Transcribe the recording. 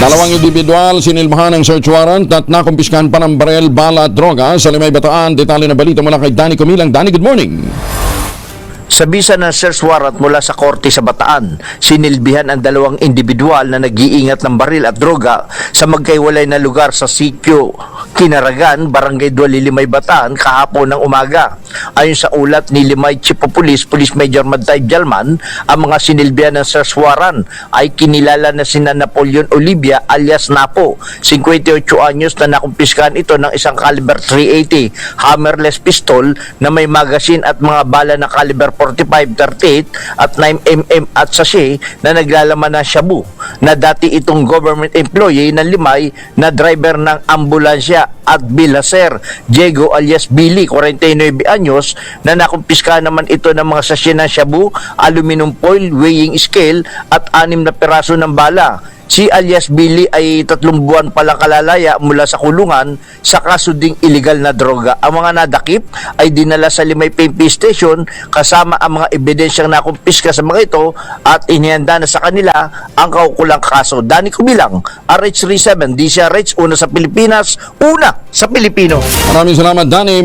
Dalawang individual sinilbahan ng search warrant at nakumpiskahan pa ng barel, bala at droga sa Limay Bataan. Detalye na balita mula kay Danny Kumilang. Danny, good morning. Sa bisa ng search warrant mula sa korte sa Bataan, sinilbihan ang dalawang individual na nag-iingat ng baril at droga sa magkaiwalay na lugar sa sitio Kinaragan, Barangay Duali, Limay Bataan kahapon ng umaga. Ayon sa ulat ni Limay Chief of Police, Police Major Madtay Jalman, ang mga sinilbihan ng search warrant ay kinilala na sina Napoleon Olivia alias Napo, 58 anyos, na nakumpiskahan ito ng isang caliber .380 hammerless pistol na may magazine at mga bala na caliber .45, 38 at 9mm at sachet na naglalaman ng shabu, na dati itong government employee ng Limay na driver ng ambulansya, at Bilaser Diego alias Billy, 49 anyos, na nakumpiskahan naman ito ng mga sachet ng shabu, aluminum foil, weighing scale at 6 na piraso ng bala. Si alias Billy ay 3 buwan palang kalalaya mula sa kulungan sa kaso ding illegal na droga. Ang mga nadakip ay dinala sa Limay PNP Station kasama ang mga ebidensyang nakumpiska sa mga ito at inihanda na sa kanila ang kaukulang kaso. Danny Kumilang, RH37, DCRH, una sa Pilipinas, una sa Pilipino. Maraming salamat, Danny.